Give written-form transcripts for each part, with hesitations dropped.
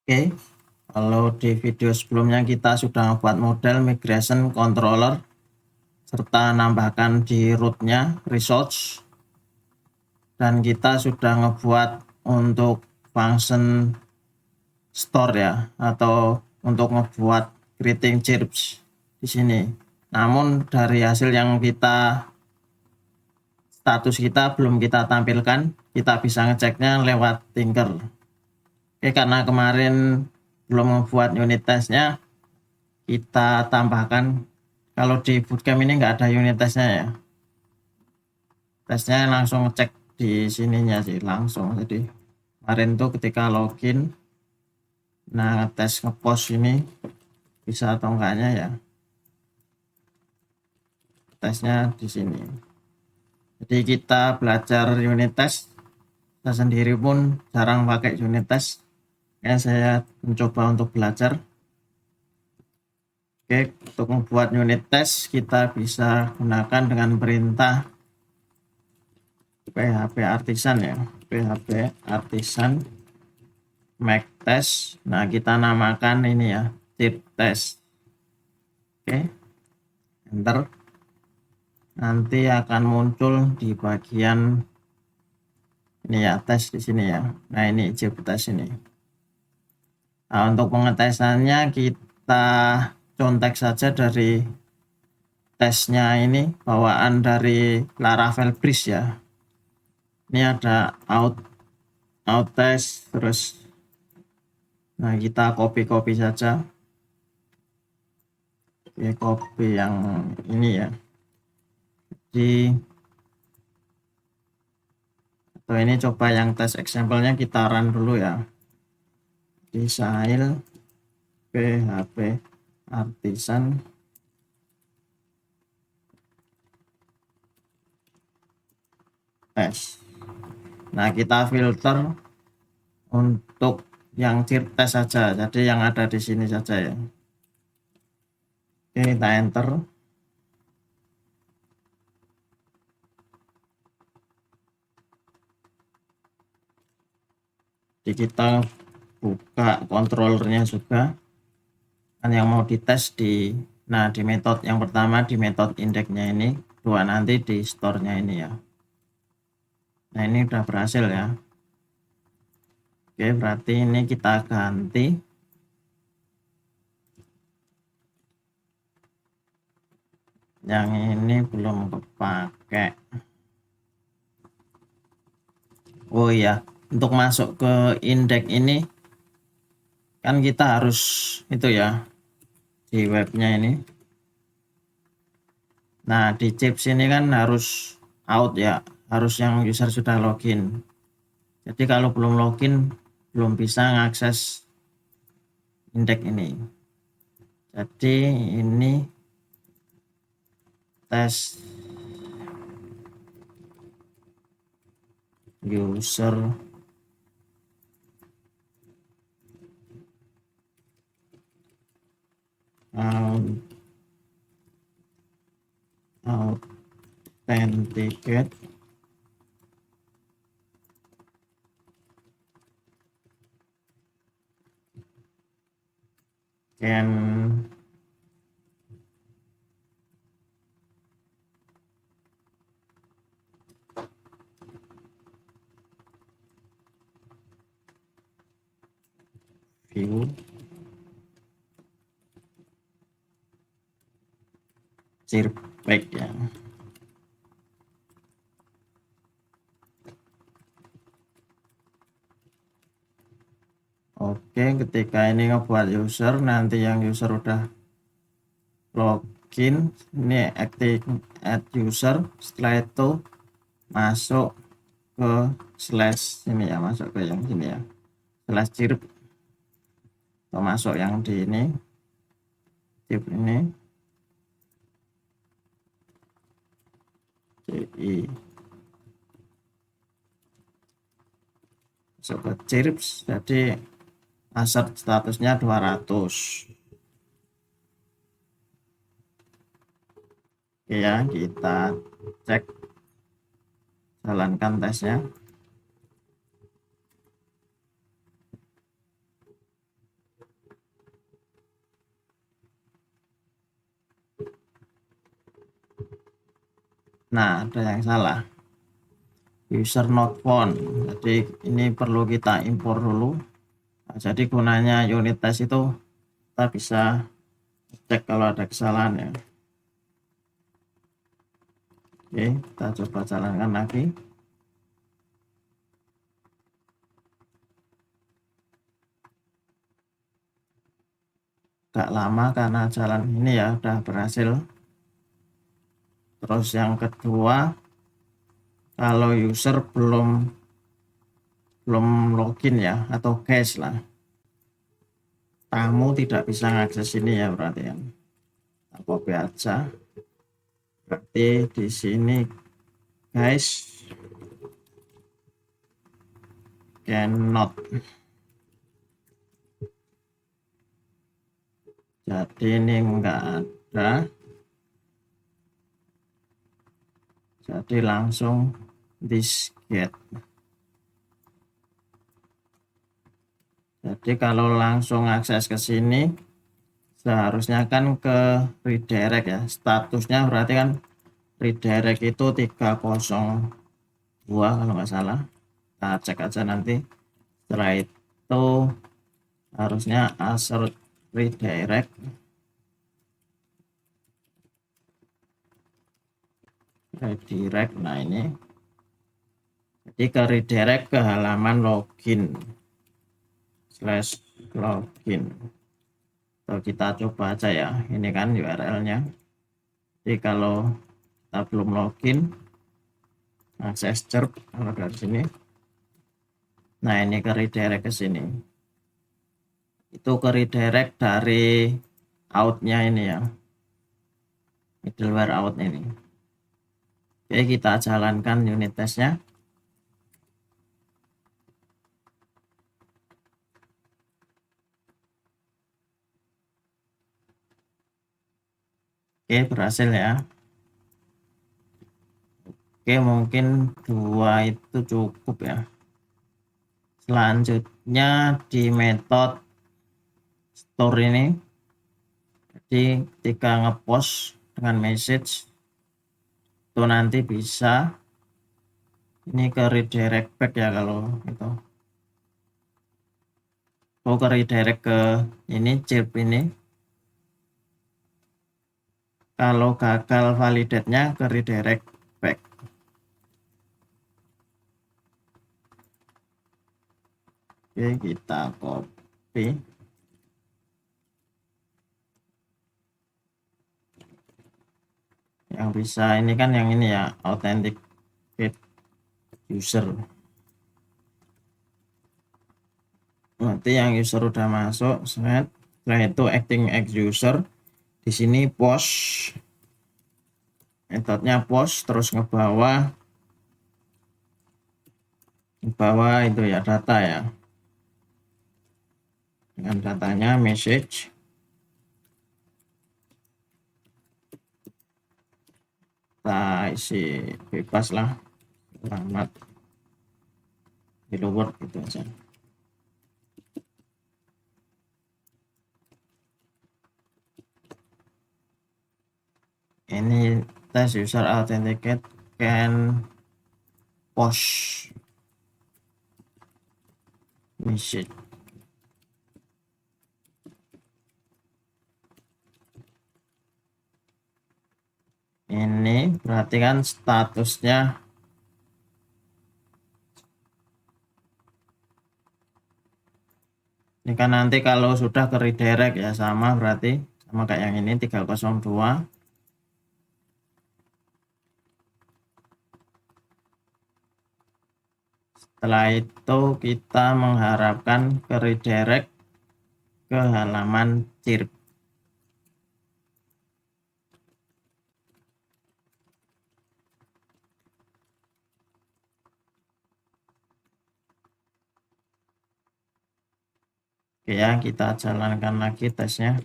Oke, kalau di video sebelumnya kita sudah membuat model migration controller serta nambahkan di rootnya resource, dan kita sudah ngebuat untuk function store ya, atau untuk ngebuat creating chirps di sini. Namun dari hasil yang status kita belum kita tampilkan, kita bisa ngeceknya lewat Tinker. Oke, karena kemarin belum membuat unit testnya, kita tambahkan. Kalau di bootcamp ini nggak ada unit testnya ya, tesnya langsung ngecek di sininya sih langsung. Jadi kemarin tuh ketika login, nah tes ngepost ini bisa atau enggaknya ya, tesnya di sini. Jadi kita belajar unit test, saya sendiri pun jarang pakai unit test, ya saya mencoba untuk belajar. Oke, untuk membuat unit test kita bisa gunakan dengan perintah PHP Artisan ya, PHP Artisan make test. Nah, kita namakan ini ya, chip test. Oke, enter. Nanti akan muncul di bagian ini ya, tes di sini ya. Nah, ini chip test ini. Nah, untuk pengetesannya kita contek saja dari tesnya ini, bawaan dari Laravel Bridge ya. Ini ada out test, terus nah kita copy saja. Oke, copy yang ini ya. Jadi atau ini coba yang tes example-nya kita run dulu ya. Di Sahil PHP Artisan tes. Nah, kita filter untuk yang chip test saja, jadi yang ada di sini saja ya. Oke, kita enter. Jadi kita buka controllernya juga, kan yang mau dites di di metode yang pertama, di metode indexnya ini, dua nanti di store-nya ini ya. Nah, ini udah berhasil ya. Oke, berarti ini kita ganti. Yang ini belum kepake. Oh iya, untuk masuk ke indeks ini kan kita harus itu ya, di webnya ini. Nah, di chips ini kan harus out ya, harus yang user sudah login. Jadi kalau belum login belum bisa mengakses indeks ini. Jadi ini tes user authenticate can view chirpback ya. Oke, ketika ini ngebuat user, nanti yang user udah login, ini active add user, setelah itu masuk ke slash ini ya, masuk ke yang sini ya, slash chirp, atau masuk yang di ini chip ini CI, masuk ke chirps. Jadi assert statusnya 200. Oke ya, kita cek, jalankan tesnya. Nah, ada yang salah. User not found. Jadi ini perlu kita impor dulu. Nah, jadi gunanya unit test itu kita bisa cek kalau ada kesalahan ya. Oke, kita coba jalankan lagi. Gak lama karena jalan ini ya udah berhasil. Terus yang kedua, kalau user belum login ya atau cache lah, tamu tidak bisa ngakses ini ya berarti kan. Kita copy aja. Berarti di sini guys cannot. Jadi ini enggak ada. Jadi langsung this get. Jadi kalau langsung akses ke sini seharusnya kan ke redirect ya. Statusnya berarti kan redirect itu 302 kalau nggak salah. Kita cek aja nanti. Setelah itu harusnya assert redirect. Redirect. Nah ini. Jadi ke redirect ke halaman login. /login. Kalau kita coba aja ya. Ini kan URL-nya. Jadi kalau kita belum login, akses CERP kalau dari sini. Nah ini ke redirect ke sini. Itu ke redirect dari out-nya ini ya. Middleware out ini. Oke, kita jalankan unit testnya. Oke, berhasil ya. Oke, mungkin 2 itu cukup ya. Selanjutnya di metode store ini. Jadi ketika ngepost dengan message itu nanti bisa ini ke redirect back ya kalau itu. Ke redirect ke ini chirp ini. Kalau gagal validate-nya ke redirect back. Oke, kita copy. Yang bisa ini kan yang ini ya, authenticate user. Nanti yang user udah masuk, setelah itu acting as user. Di sini post, metodenya post, terus ngebawa itu ya data ya. Dengan datanya message. Kita isi bebas lah, selamat hello world gitu aja. Ini tes user authenticate can post message. Ini berarti kan statusnya ini kan nanti kalau sudah ke redirect ya sama berarti sama kayak yang ini 302. Setelah itu kita mengharapkan ke redirect ke halaman chirp. Oke ya, kita jalankan lagi tesnya.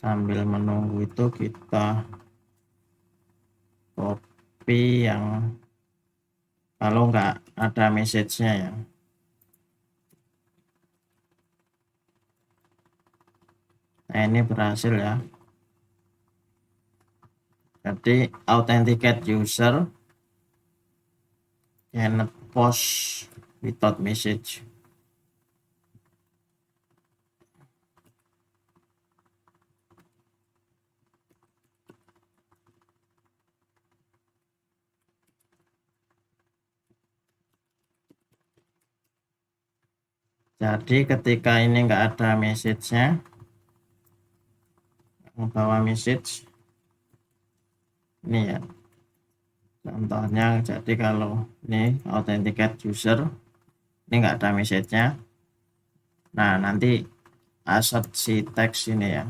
Sambil menunggu itu kita copy yang kalau nggak ada message-nya ya. Nah, ini berhasil ya. Jadi authenticate user cannot post without message. Jadi ketika ini nggak ada message-nya, membawa message ini ya. Contohnya, jadi kalau ini authenticate user, ini nggak ada message-nya. Nah, nanti assert si teks ini ya,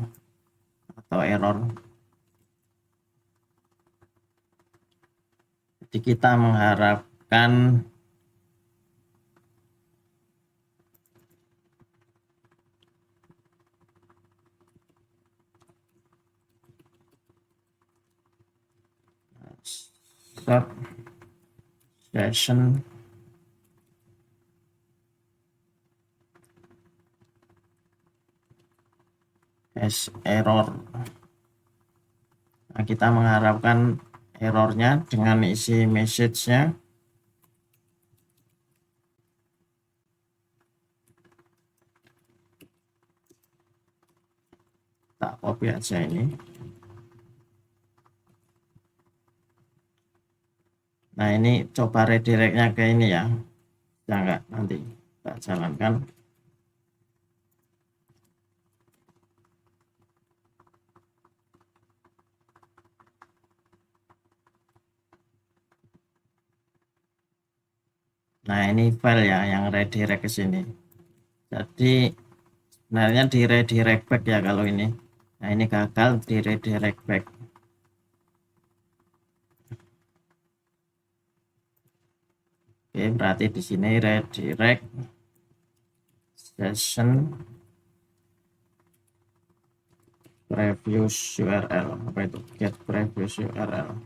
atau error. Jadi kita mengharapkan start session as error. Nah, kita mengharapkan errornya dengan isi message-nya. Tak copy aja ini. Nah, ini coba redirect-nya ke ini ya. Ya enggak, nanti kita jalankan. Nah, ini file ya yang redirect ke sini. Jadi sebenarnya di redirect back ya kalau ini. Nah, ini gagal di redirect back. Oke, berarti di sini redirect session previous URL. Apa itu? Get previous URL.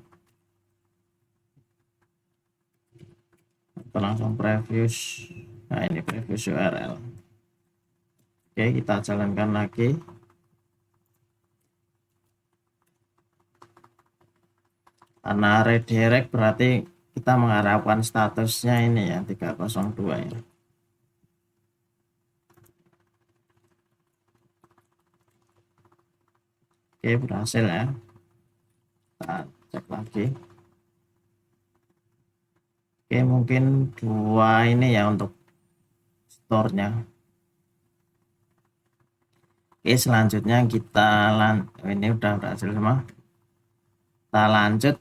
Kita langsung previous. Nah, ini previous URL. Oke, kita jalankan lagi. Karena redirect berarti kita mengharapkan statusnya ini ya 302 ya. Oke, berhasil ya. Kita cek lagi. Oke, mungkin dua ini ya untuk store-nya. Oke, selanjutnya kita ini udah berhasil semua. Kita lanjut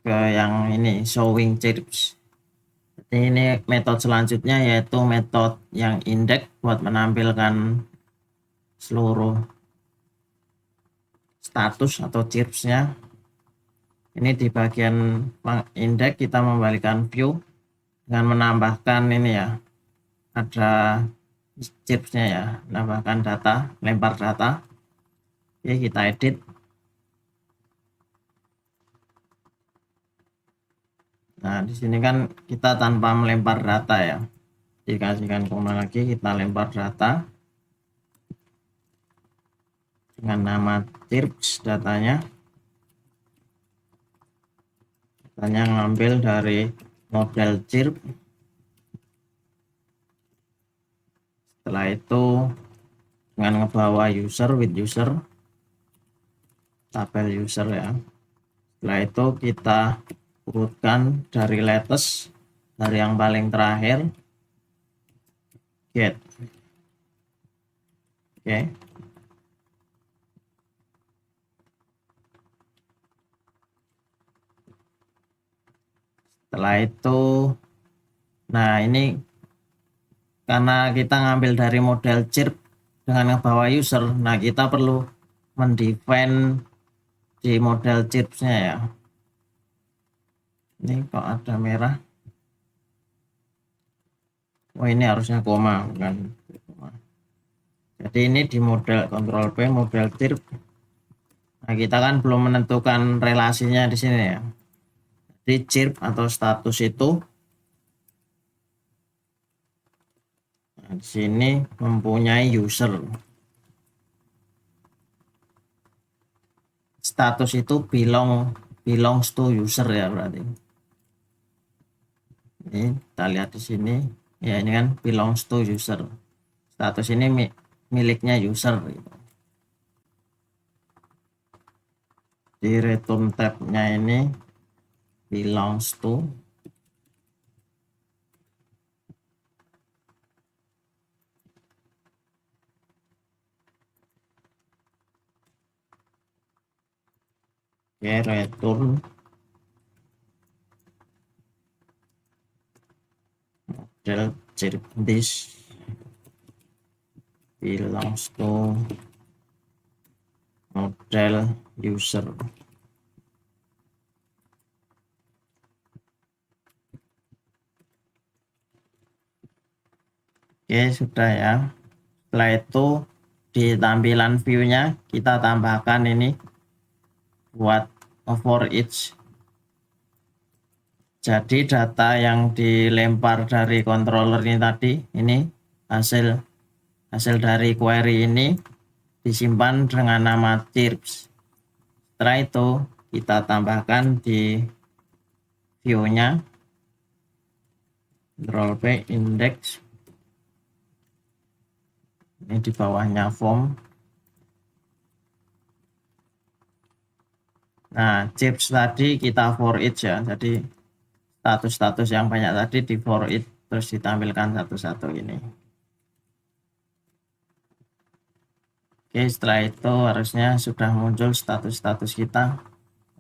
ke yang ini showing chirps. Jadi ini metode selanjutnya yaitu metode yang index buat menampilkan seluruh status atau chirpsnya. Ini di bagian index kita membalikan view dengan menambahkan ini ya, ada chirpsnya ya, menambahkan data, lempar data. Oke, kita edit. Nah, di sini kan kita tanpa melempar data ya. Dikasihkan koma lagi, kita lempar data dengan nama chirps datanya. Datanya ngambil dari model chirp. Setelah itu dengan ngebawa user with user, tabel user ya. Setelah itu kita urutkan dari latest, dari yang paling terakhir, get. Oke. Setelah itu, nah ini karena kita ngambil dari model chirp dengan ngebawa user, nah kita perlu mendefine di model chirpsnya ya. Ini kok ada merah. Oh, ini harusnya koma bukan. Jadi ini di model Ctrl P model chirp. Nah, kita kan belum menentukan relasinya di sini ya. Jadi chirp atau status itu nah, di sini mempunyai user. status itu belongs to user ya, berarti ini kita lihat di sini ya, ini kan belongs to user, status ini miliknya user gitu. Di return tab-nya ini belongs to, oke, return model this belongs to model user. Oke, sudah ya. Setelah itu di tampilan view-nya kita tambahkan ini buat for each. Jadi data yang dilempar dari controller ini tadi, ini hasil dari query ini disimpan dengan nama chirps. Setelah itu kita tambahkan di view-nya rollback index, ini di bawahnya form. Nah, chirps tadi kita for each ya, jadi status-status yang banyak tadi di for each terus ditampilkan satu-satu ini. Oke, setelah itu harusnya sudah muncul status-status kita.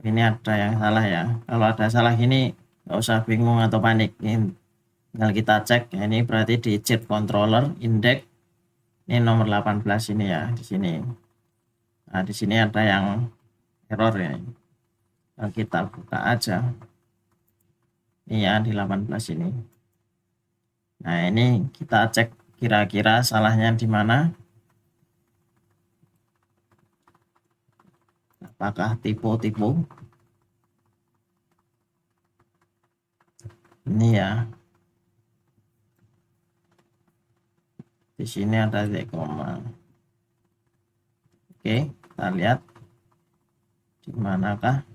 Ini ada yang salah ya, kalau ada salah ini nggak usah bingung atau panik, ini tinggal kita cek ya, ini berarti di chip controller index ini nomor 18 ini ya, di sini. Nah, di sini ada yang error ya, kalau kita buka aja ini ya, di 18 ini. Nah, ini kita cek kira-kira salahnya di mana, apakah tipe-tipe ini ya, di sini ada titik koma. Oke, kita lihat di manakah.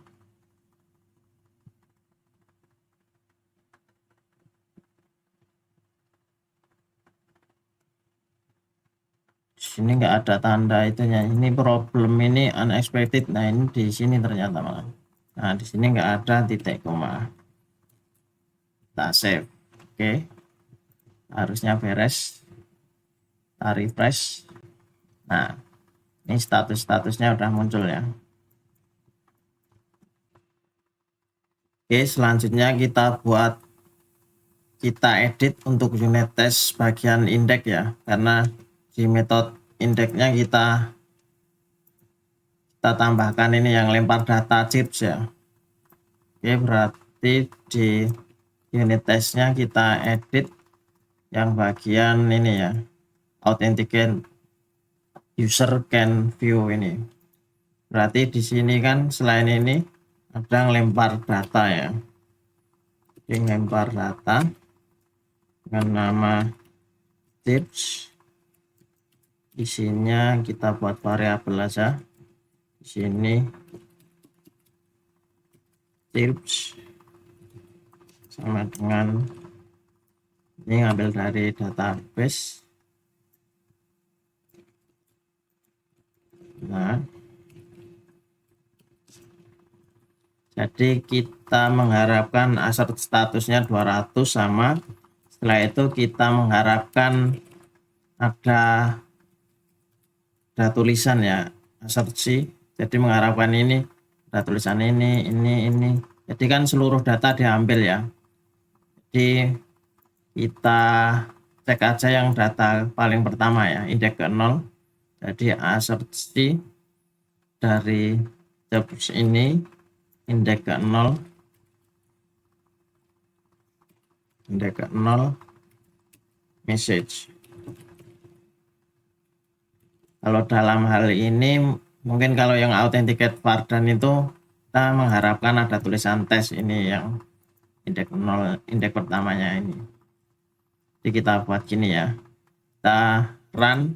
Di sini nggak ada tanda itunya, ini problem ini unexpected. Nah, ini di sini ternyata malah. Nah, di sini nggak ada titik koma. Kita save. Oke, harusnya beres. Kita refresh. Nah, ini status-statusnya udah muncul ya. Oke, selanjutnya kita edit untuk unit test bagian indeks ya, karena di metode indeksnya kita tambahkan ini yang lempar data chips ya. Oke, berarti di unit testnya kita edit yang bagian ini ya, authenticate user can view ini. Berarti di sini kan selain ini ada yang lempar data ya, yang lempar data dengan nama tips. Isinya kita buat variabel aja. Di sini tips sama dengan ini ngambil dari database. Nah, jadi kita mengharapkan assert statusnya 200 sama, setelah itu kita mengharapkan ada tulisan ya, assertion. Jadi mengharapkan ini ada tulisan ini. Jadi kan seluruh data diambil ya. Jadi kita cek aja yang data paling pertama ya, indeks ke 0. Jadi assertion dari jobs ini indeks ke 0, indeks ke 0 message. Kalau dalam hal ini mungkin kalau yang authenticate vardan itu kita mengharapkan ada tulisan tes ini yang indeks 0, indeks pertamanya ini. Jadi kita buat gini ya, kita run.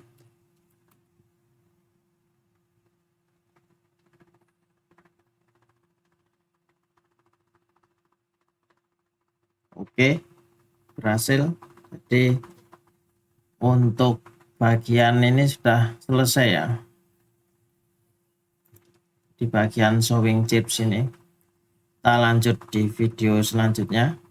Oke, berhasil. Jadi untuk bagian ini sudah selesai ya, di bagian showing chips ini. Kita lanjut di video selanjutnya.